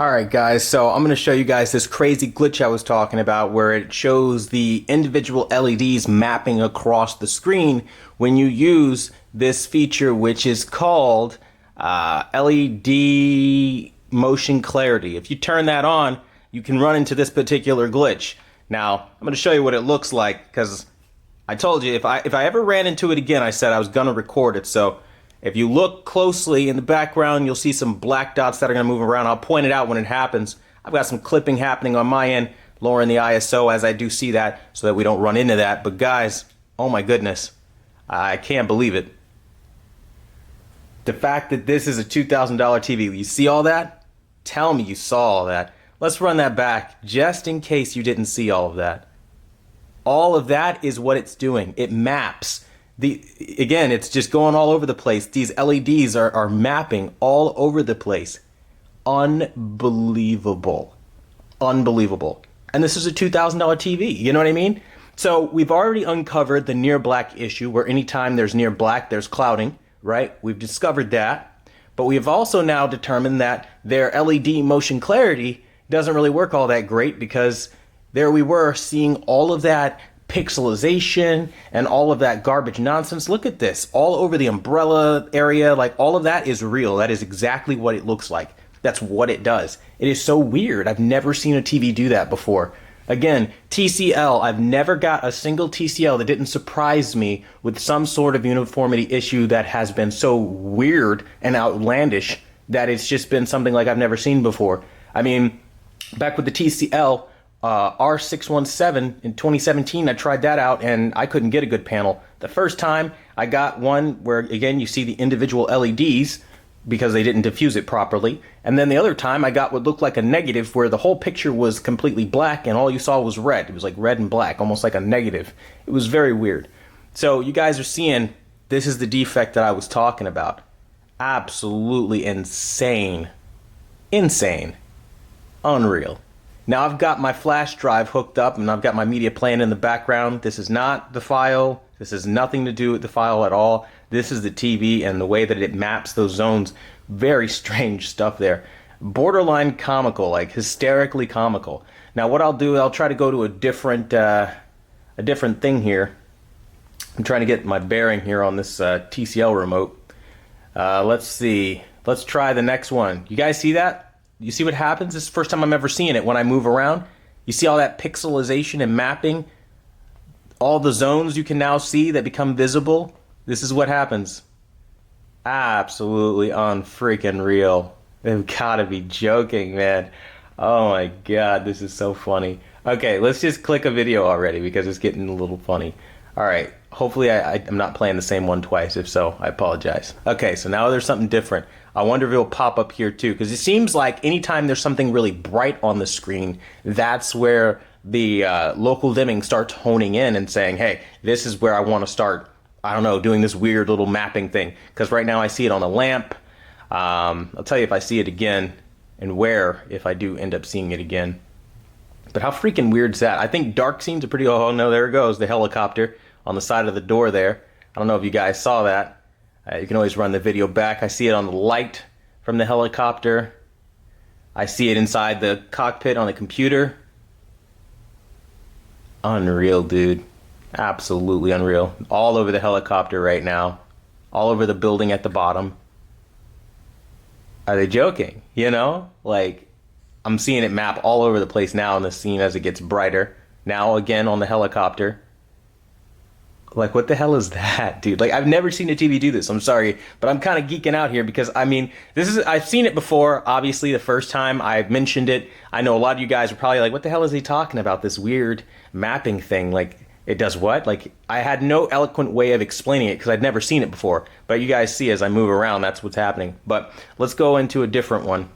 Alright guys, so I'm going to show you guys this crazy glitch I was talking about where it shows the individual LEDs mapping across the screen when you use this feature which is called LED motion clarity. If you turn that on, you can run into this particular glitch. Now, I'm going to show you what it looks like because I told you if I ever ran into it again, I said I was going to record it. So if you look closely in the background, you'll see some black dots that are going to move around. I'll point it out when it happens. I've got some clipping happening on my end, lowering the ISO as I do see that so that we don't run into that. But guys, oh my goodness, I can't believe it. The fact that this is a $2,000 TV, you see all that? Tell me you saw all that. Let's run that back just in case you didn't see all of that. All of that is what it's doing. It maps. Again, it's just going all over the place. These LEDs are mapping all over the place. Unbelievable. Unbelievable. And this is a $2,000 TV, you know what I mean? So we've already uncovered the near black issue where anytime there's near black, there's clouding, right? We've discovered that. But we have also now determined that their LED motion clarity doesn't really work all that great because there we were seeing all of that pixelization and all of that garbage nonsense. Look at this, all over the umbrella area, like all of that is real. That is exactly what it looks like. That's what it does. It is so weird. I've never seen a TV do that before. Again, TCL, I've never got a single TCL that didn't surprise me with some sort of uniformity issue that has been so weird and outlandish that it's just been something like I've never seen before. I mean, back with the TCL, R617 in 2017, I tried that out and I couldn't get a good panel. The first time I got one where, again, you see the individual LEDs because they didn't diffuse it properly. And then the other time I got what looked like a negative where the whole picture was completely black and all you saw was red. It was like red and black, almost like a negative. It was very weird. So you guys are seeing this is the defect that I was talking about. Absolutely insane. Insane. Unreal. Now I've got my flash drive hooked up and I've got my media playing in the background. This is not the file. This has nothing to do with the file at all. This is the TV and the way that it maps those zones. Very strange stuff there. Borderline comical, like hysterically comical. Now what I'll do, I'll try to go to a different thing here. I'm trying to get my bearing here on this TCL remote. Let's see. Let's try the next one. You guys see that? You see what happens? This is the first time I'm ever seeing it when I move around. You see all that pixelization and mapping? All the zones you can now see that become visible? This is what happens. Absolutely unfreaking real. They've got to be joking, man. Oh my god, this is so funny. Okay, let's just click a video already because it's getting a little funny. Alright, hopefully I'm not playing the same one twice. If so, I apologize. Okay, so now there's something different. I wonder if it'll pop up here too, because it seems like anytime there's something really bright on the screen, that's where the local dimming starts honing in and saying, hey, this is where I want to start, I don't know, doing this weird little mapping thing. Because right now I see it on a lamp. I'll tell you if I see it again and where if I do end up seeing it again. But how freaking weird is that? I think dark scenes are pretty, oh no, there it goes, the helicopter on the side of the door there. I don't know if you guys saw that. You can always run the video back. I see it on the light from the helicopter. I see it inside the cockpit on the computer. Unreal, dude. Absolutely unreal. All over the helicopter right now. All over the building at the bottom. Are they joking? You know? Like, I'm seeing it map all over the place now in the scene as it gets brighter. Now again on the helicopter. Like, what the hell is that, dude? Like, I've never seen a TV do this. I'm sorry, but I'm kind of geeking out here because, I mean, I've seen it before. Obviously, the first time I've mentioned it, I know a lot of you guys are probably like, what the hell is he talking about? This weird mapping thing. Like, it does what? Like, I had no eloquent way of explaining it because I'd never seen it before. But you guys see as I move around, that's what's happening. But let's go into a different one.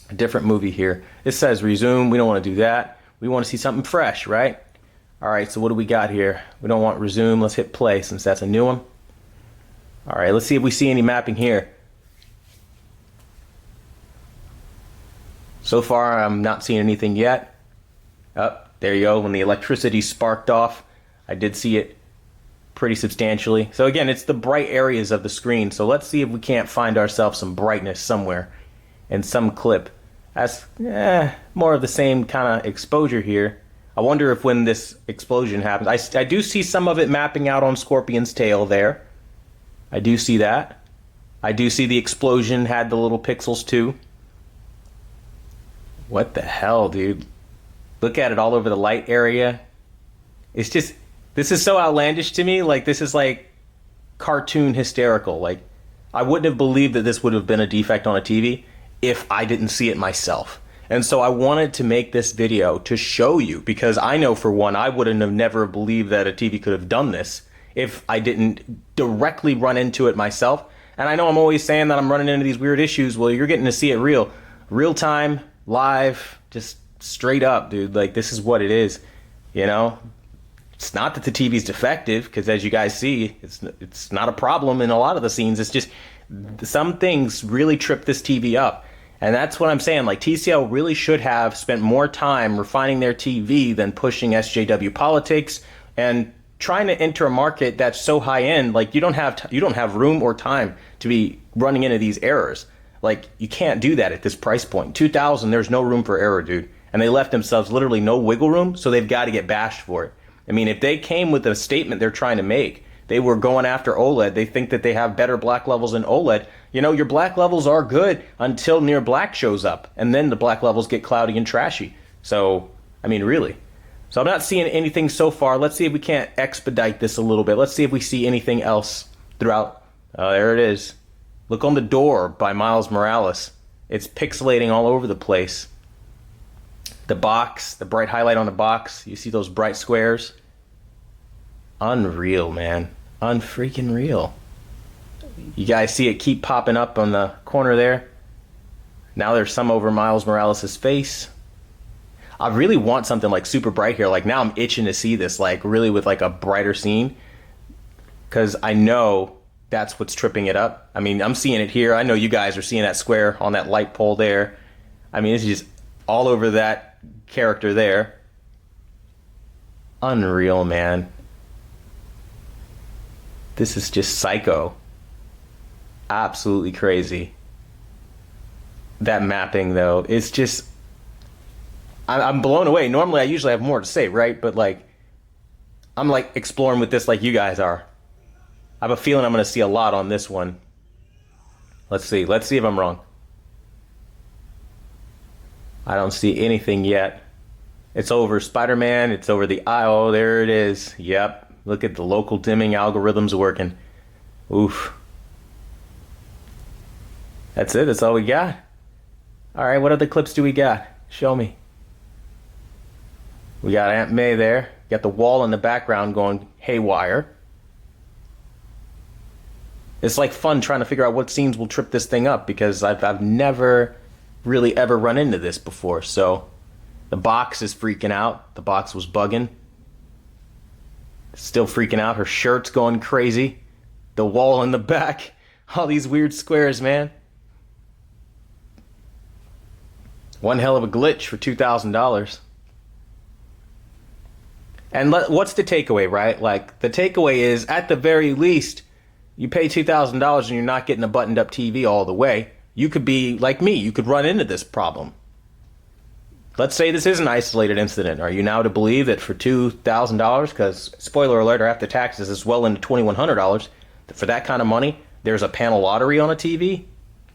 A different movie here. It says resume. We don't want to do that. We want to see something fresh, right? Alright, so what do we got here? We don't want resume. Let's hit play since that's a new one. Alright, let's see if we see any mapping here. So far, I'm not seeing anything yet. Oh, there you go. When the electricity sparked off, I did see it pretty substantially. So again, it's the bright areas of the screen. So let's see if we can't find ourselves some brightness somewhere in some clip. That's more of the same kind of exposure here. I wonder if when this explosion happens, I do see some of it mapping out on Scorpion's tail there. I do see that. I do see the explosion had the little pixels too. What the hell, dude? Look at it all over the light area. It's just, this is so outlandish to me. Like, this is like cartoon hysterical. Like, I wouldn't have believed that this would have been a defect on a TV if I didn't see it myself. And so I wanted to make this video to show you, because I know for one, I wouldn't have never believed that a TV could have done this if I didn't directly run into it myself. And I know I'm always saying that I'm running into these weird issues. Well, you're getting to see it real time, live, just straight up, dude. Like, this is what it is, you know? It's not that the TV's defective, because as you guys see, it's not a problem in a lot of the scenes. It's just some things really trip this TV up. And that's what I'm saying. Like, TCL really should have spent more time refining their TV than pushing SJW politics and trying to enter a market that's so high end. Like, you don't have room or time to be running into these errors. Like, you can't do that at this price point. 2000, there's no room for error, dude. And they left themselves literally no wiggle room, so they've got to get bashed for it. I mean, if they came with a statement they're trying to make, they were going after OLED. They think that they have better black levels than OLED. You know, your black levels are good until near black shows up, and then the black levels get cloudy and trashy. So, I mean, really. So I'm not seeing anything so far. Let's see if we can't expedite this a little bit. Let's see if we see anything else throughout. There it is. Look on the door by Miles Morales. It's pixelating all over the place. The box, the bright highlight on the box. You see those bright squares? Unreal, man. Unfreaking real. You guys see it keep popping up on the corner there? Now there's some over Miles Morales' face. I really want something like super bright here. Like, now I'm itching to see this, like, really with like a brighter scene, because I know that's what's tripping it up. I mean, I'm seeing it here. I know you guys are seeing that square on that light pole there. I mean, it's just all over that character there. Unreal, man. This is just psycho. Absolutely crazy. That mapping, though, it's just, I'm blown away. Normally, I usually have more to say, right? But, like, I'm, like, exploring with this like you guys are. I have a feeling I'm going to see a lot on this one. Let's see. Let's see if I'm wrong. I don't see anything yet. It's over Spider-Man. It's over the eye. Oh, there it is. Yep. Look at the local dimming algorithms working. Oof. That's it. That's all we got. All right. What other clips do we got? Show me. We got Aunt May there. Got the wall in the background going haywire. It's like fun trying to figure out what scenes will trip this thing up, because I've never really ever run into this before. So the box is freaking out. The box was bugging. Still freaking out. Her shirt's going crazy. The wall in the back. All these weird squares, man. One hell of a glitch for $2,000. And what's the takeaway, right? Like, the takeaway is, at the very least, you pay $2,000 and you're not getting a buttoned up TV all the way. You could be like me. You could run into this problem. Let's say this is an isolated incident. Are you now to believe that for $2,000, because, spoiler alert, after taxes is well into $2,100, for that kind of money, there's a panel lottery on a TV?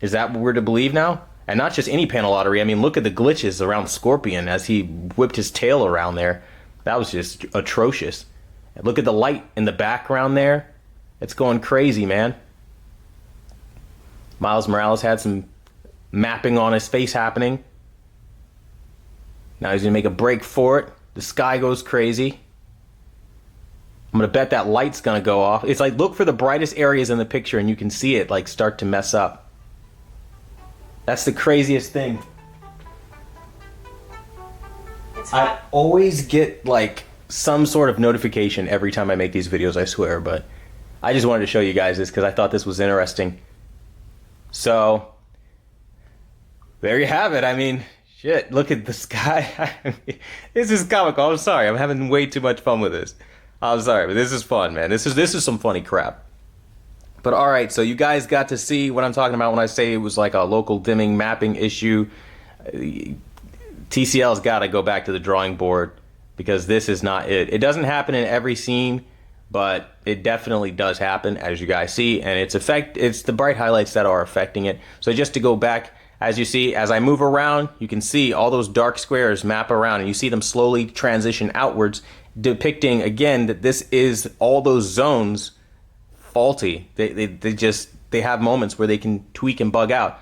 Is that what we're to believe now? And not just any panel lottery. I mean, look at the glitches around Scorpion as he whipped his tail around there. That was just atrocious. And look at the light in the background there. It's going crazy, man. Miles Morales had some mapping on his face happening. Now he's going to make a break for it. The sky goes crazy. I'm going to bet that light's going to go off. It's like, look for the brightest areas in the picture and you can see it like start to mess up. That's the craziest thing. I always get like some sort of notification every time I make these videos, I swear, but I just wanted to show you guys this because I thought this was interesting. So, there you have it. I mean, shit, look at the sky. This is comical. I'm sorry. I'm having way too much fun with this. I'm sorry, but this is fun, man. This is some funny crap. But alright, so you guys got to see what I'm talking about when I say it was like a local dimming mapping issue. TCL's got to go back to the drawing board, because this is not it. It doesn't happen in every scene, but it definitely does happen, as you guys see, and it's the bright highlights that are affecting it. So just to go back, as you see, as I move around, you can see all those dark squares map around, and you see them slowly transition outwards, depicting again that this is all those zones faulty. They have moments where they can tweak and bug out.